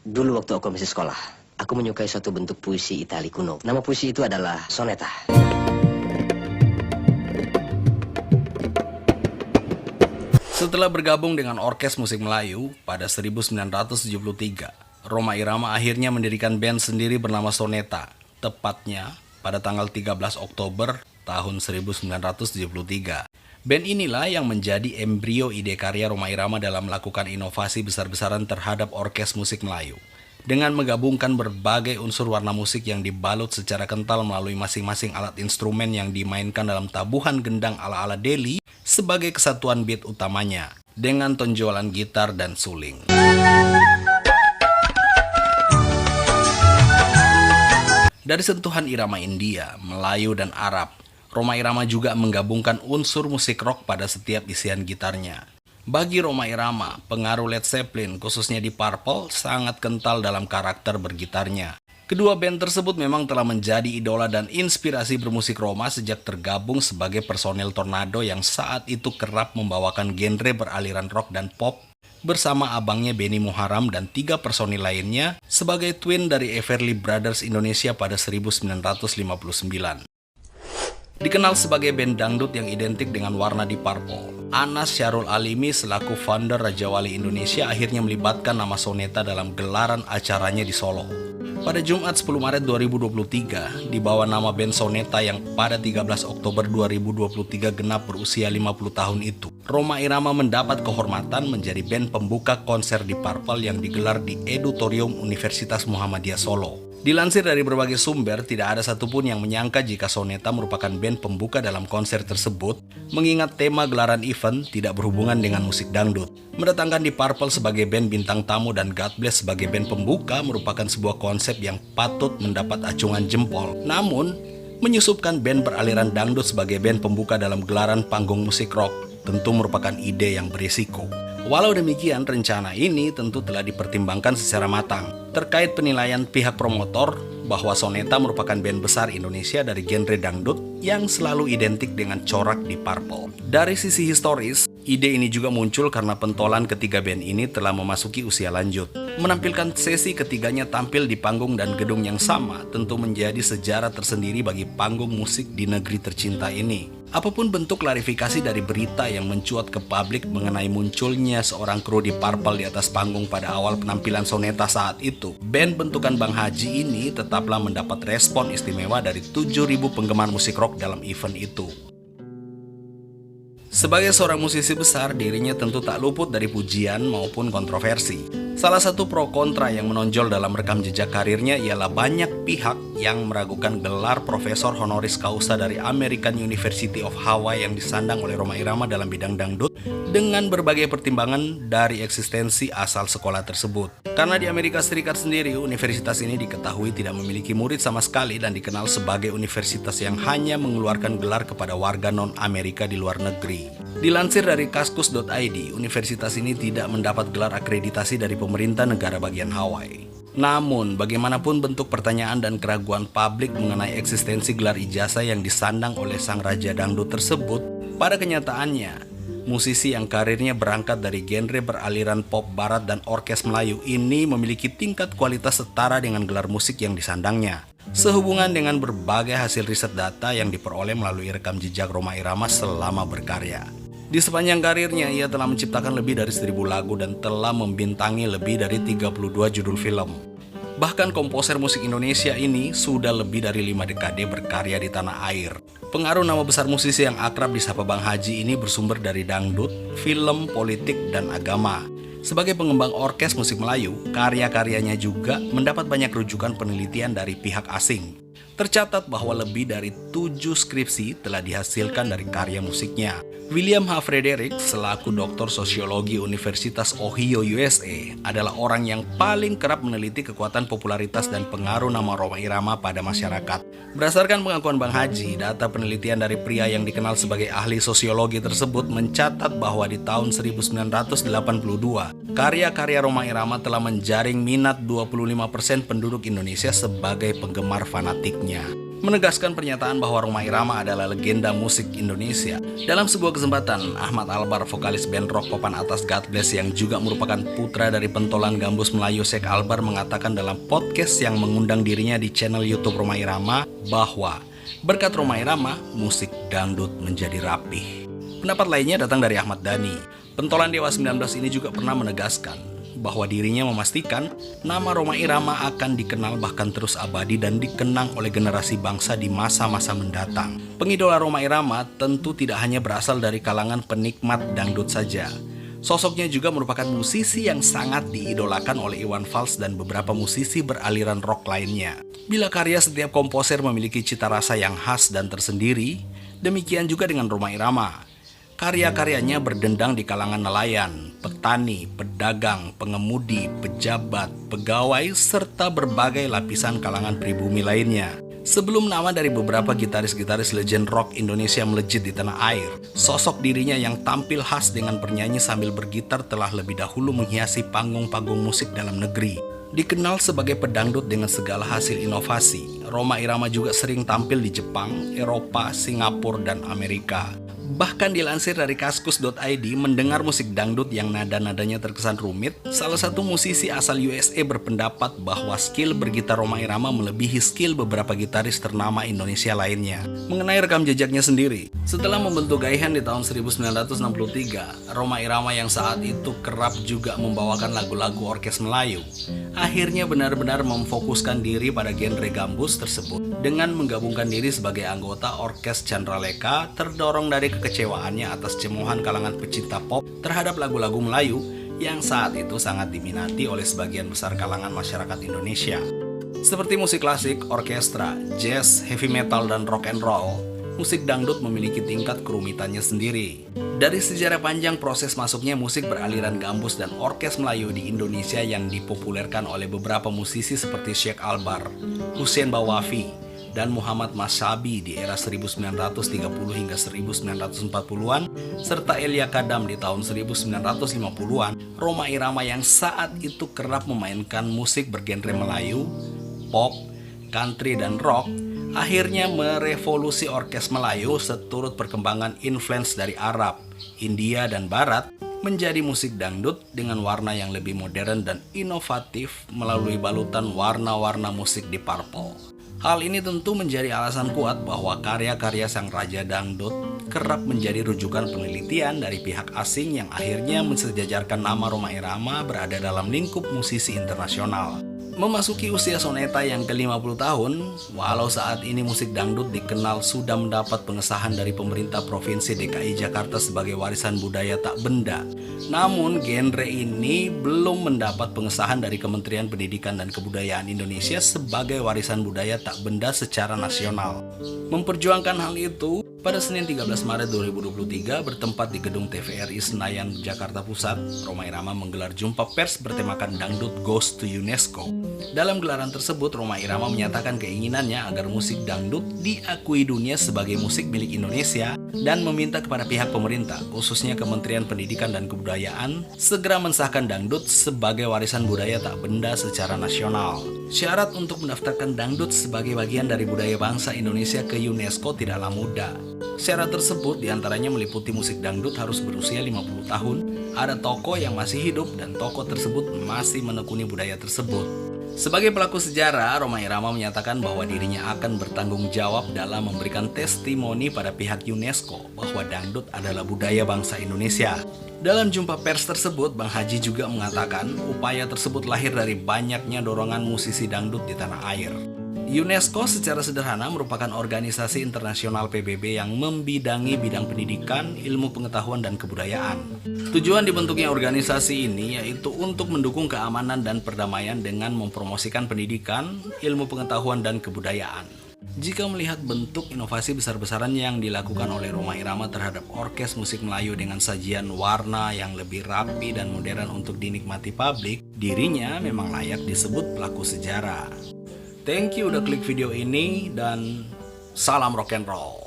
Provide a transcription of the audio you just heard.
Dulu waktu aku masih sekolah, aku menyukai suatu bentuk puisi Itali kuno. Nama puisi itu adalah soneta. Setelah bergabung dengan Orkes Musik Melayu pada 1973, Rhoma Irama akhirnya mendirikan band sendiri bernama Soneta, tepatnya pada tanggal 13 Oktober tahun 1973. Band inilah yang menjadi embrio ide karya Rhoma Irama dalam melakukan inovasi besar-besaran terhadap orkes musik Melayu. Dengan menggabungkan berbagai unsur warna musik yang dibalut secara kental melalui masing-masing alat instrumen yang dimainkan dalam tabuhan gendang ala-ala Delhi sebagai kesatuan beat utamanya, dengan tonjolan gitar dan suling. Dari sentuhan irama India, Melayu, dan Arab, Rhoma Irama juga menggabungkan unsur musik rock pada setiap isian gitarnya. Bagi Rhoma Irama, pengaruh Led Zeppelin, khususnya di Purple, sangat kental dalam karakter bergitarnya. Kedua band tersebut memang telah menjadi idola dan inspirasi bermusik Rhoma sejak tergabung sebagai personel Tornado yang saat itu kerap membawakan genre beraliran rock dan pop bersama abangnya Benny Muharram dan 3 personil lainnya sebagai twin dari Everly Brothers Indonesia pada 1959. Dikenal sebagai band dangdut yang identik dengan warna di Purple, Anas Syarul Alimi selaku founder Raja Wali Indonesia akhirnya melibatkan nama Soneta dalam gelaran acaranya di Solo. Pada Jumat 10 Maret 2023, dibawa nama band Soneta yang pada 13 Oktober 2023 genap berusia 50 tahun itu, Rhoma Irama mendapat kehormatan menjadi band pembuka konser di Purple yang digelar di Edutorium Universitas Muhammadiyah Solo. Dilansir dari berbagai sumber, tidak ada satupun yang menyangka jika Soneta merupakan band pembuka dalam konser tersebut, mengingat tema gelaran event tidak berhubungan dengan musik dangdut. Mendatangkan di Purple sebagai band bintang tamu dan God Bless sebagai band pembuka merupakan sebuah konsep yang patut mendapat acungan jempol. Namun, menyusupkan band beraliran dangdut sebagai band pembuka dalam gelaran panggung musik rock tentu merupakan ide yang berisiko. Walau demikian, rencana ini tentu telah dipertimbangkan secara matang. Terkait penilaian pihak promotor bahwa Soneta merupakan band besar Indonesia dari genre dangdut yang selalu identik dengan corak di Purple. Dari sisi historis, ide ini juga muncul karena pentolan ketiga band ini telah memasuki usia lanjut. Menampilkan sesi ketiganya tampil di panggung dan gedung yang sama tentu menjadi sejarah tersendiri bagi panggung musik di negeri tercinta ini. Apapun bentuk klarifikasi dari berita yang mencuat ke publik mengenai munculnya seorang kru di Purple di atas panggung pada awal penampilan Soneta saat itu, band bentukan Bang Haji ini tetaplah mendapat respon istimewa dari 7.000 penggemar musik rock dalam event itu. Sebagai seorang musisi besar, dirinya tentu tak luput dari pujian maupun kontroversi. Salah satu pro kontra yang menonjol dalam rekam jejak karirnya ialah banyak pihak yang meragukan gelar Profesor Honoris Causa dari American University of Hawaii yang disandang oleh Rhoma Irama dalam bidang dangdut dengan berbagai pertimbangan dari eksistensi asal sekolah tersebut. Karena di Amerika Serikat sendiri, universitas ini diketahui tidak memiliki murid sama sekali dan dikenal sebagai universitas yang hanya mengeluarkan gelar kepada warga non-Amerika di luar negeri. Dilansir dari kaskus.id, universitas ini tidak mendapat gelar akreditasi dari pemerintah negara bagian Hawaii. Namun, bagaimanapun bentuk pertanyaan dan keraguan publik mengenai eksistensi gelar ijazah yang disandang oleh sang raja dangdut tersebut, pada kenyataannya, musisi yang karirnya berangkat dari genre beraliran pop barat dan orkes Melayu ini memiliki tingkat kualitas setara dengan gelar musik yang disandangnya. Sehubungan dengan berbagai hasil riset data yang diperoleh melalui rekam jejak Rhoma Irama selama berkarya. Di sepanjang karirnya, ia telah menciptakan lebih dari 1.000 lagu dan telah membintangi lebih dari 32 judul film. Bahkan komposer musik Indonesia ini sudah lebih dari 5 dekade berkarya di tanah air. Pengaruh nama besar musisi yang akrab disapa Bang Haji ini bersumber dari dangdut, film, politik, dan agama. Sebagai pengembang orkes musik Melayu, karya-karyanya juga mendapat banyak rujukan penelitian dari pihak asing. Tercatat bahwa lebih dari 7 skripsi telah dihasilkan dari karya musiknya. William H. Frederick selaku doktor sosiologi Universitas Ohio USA adalah orang yang paling kerap meneliti kekuatan popularitas dan pengaruh nama Rhoma Irama pada masyarakat. Berdasarkan pengakuan Bang Haji, data penelitian dari pria yang dikenal sebagai ahli sosiologi tersebut mencatat bahwa di tahun 1982, karya-karya Rhoma Irama telah menjaring minat 25% penduduk Indonesia sebagai penggemar fanatiknya. menegaskan pernyataan bahwa Rhoma Irama adalah legenda musik Indonesia. Dalam sebuah kesempatan, Ahmad Albar, vokalis band rock papan atas God Bless yang juga merupakan putra dari pentolan gambus Melayu Sheikh Albar, mengatakan dalam podcast yang mengundang dirinya di channel YouTube Rhoma Irama bahwa berkat Rhoma Irama, musik dangdut menjadi rapih. Pendapat lainnya datang dari Ahmad Dhani. Pentolan Dewa 19 ini juga pernah menegaskan bahwa dirinya memastikan nama Rhoma Irama akan dikenal bahkan terus abadi dan dikenang oleh generasi bangsa di masa-masa mendatang. Pengidola Rhoma Irama tentu tidak hanya berasal dari kalangan penikmat dangdut saja. Sosoknya juga merupakan musisi yang sangat diidolakan oleh Iwan Fals dan beberapa musisi beraliran rock lainnya. Bila karya setiap komposer memiliki cita rasa yang khas dan tersendiri, demikian juga dengan Rhoma Irama. Karya-karyanya berdendang di kalangan nelayan, petani, pedagang, pengemudi, pejabat, pegawai, serta berbagai lapisan kalangan pribumi lainnya. Sebelum nama dari beberapa gitaris-gitaris legend rock Indonesia melejit di tanah air, sosok dirinya yang tampil khas dengan bernyanyi sambil bergitar telah lebih dahulu menghiasi panggung-panggung musik dalam negeri. Dikenal sebagai pedangdut dengan segala hasil inovasi, Rhoma Irama juga sering tampil di Jepang, Eropa, Singapura, dan Amerika. Bahkan dilansir dari kaskus.id, mendengar musik dangdut yang nada-nadanya terkesan rumit, salah satu musisi asal USA berpendapat bahwa skill bergitar Rhoma Irama melebihi skill beberapa gitaris ternama Indonesia lainnya. Mengenai rekam jejaknya sendiri, setelah membentuk Gaihan di tahun 1963, Rhoma Irama yang saat itu kerap juga membawakan lagu-lagu orkes Melayu, akhirnya benar-benar memfokuskan diri pada genre gambus tersebut. Dengan menggabungkan diri sebagai anggota Orkes Candraleka, terdorong dari kekecewaannya atas cemoohan kalangan pecinta pop terhadap lagu-lagu Melayu yang saat itu sangat diminati oleh sebagian besar kalangan masyarakat Indonesia. Seperti musik klasik, orkestra, jazz, heavy metal, dan rock and roll, musik dangdut memiliki tingkat kerumitannya sendiri. Dari sejarah panjang proses masuknya musik beraliran gambus dan orkes Melayu di Indonesia yang dipopulerkan oleh beberapa musisi seperti Sheikh Albar, Hussein Bawafi, dan Muhammad Mashabi di era 1930 hingga 1940-an, serta Elia Kadam di tahun 1950-an, Rhoma Irama yang saat itu kerap memainkan musik bergenre Melayu, pop, country, dan rock, akhirnya merevolusi orkes Melayu seturut perkembangan influence dari Arab, India, dan Barat menjadi musik dangdut dengan warna yang lebih modern dan inovatif melalui balutan warna-warna musik di purple. Hal ini tentu menjadi alasan kuat bahwa karya-karya sang raja dangdut kerap menjadi rujukan penelitian dari pihak asing yang akhirnya mensejajarkan nama Rhoma Irama berada dalam lingkup musisi internasional. Memasuki usia Soneta yang ke-50 tahun, walau saat ini musik dangdut dikenal sudah mendapat pengesahan dari pemerintah Provinsi DKI Jakarta sebagai warisan budaya tak benda, namun genre ini belum mendapat pengesahan dari Kementerian Pendidikan dan Kebudayaan Indonesia sebagai warisan budaya tak benda secara nasional. Memperjuangkan hal itu, pada Senin 13 Maret 2023 bertempat di gedung TVRI Senayan, Jakarta Pusat, Rhoma Irama menggelar jumpa pers bertemakan Dangdut Goes to UNESCO. Dalam gelaran tersebut, Rhoma Irama menyatakan keinginannya agar musik dangdut diakui dunia sebagai musik milik Indonesia dan meminta kepada pihak pemerintah, khususnya Kementerian Pendidikan dan Kebudayaan, segera mensahkan dangdut sebagai warisan budaya tak benda secara nasional. Syarat untuk mendaftarkan dangdut sebagai bagian dari budaya bangsa Indonesia ke UNESCO tidaklah mudah. Syarat tersebut diantaranya meliputi musik dangdut harus berusia 50 tahun, ada tokoh yang masih hidup dan tokoh tersebut masih menekuni budaya tersebut. Sebagai pelaku sejarah, Rhoma Irama menyatakan bahwa dirinya akan bertanggung jawab dalam memberikan testimoni pada pihak UNESCO bahwa dangdut adalah budaya bangsa Indonesia. Dalam jumpa pers tersebut, Bang Haji juga mengatakan upaya tersebut lahir dari banyaknya dorongan musisi dangdut di tanah air. UNESCO secara sederhana merupakan organisasi internasional PBB yang membidangi bidang pendidikan, ilmu pengetahuan, dan kebudayaan. Tujuan dibentuknya organisasi ini yaitu untuk mendukung keamanan dan perdamaian dengan mempromosikan pendidikan, ilmu pengetahuan, dan kebudayaan. Jika melihat bentuk inovasi besar-besaran yang dilakukan oleh Rhoma Irama terhadap orkes musik Melayu dengan sajian warna yang lebih rapi dan modern untuk dinikmati publik, dirinya memang layak disebut pelaku sejarah. Thank you udah klik video ini dan salam rock and roll.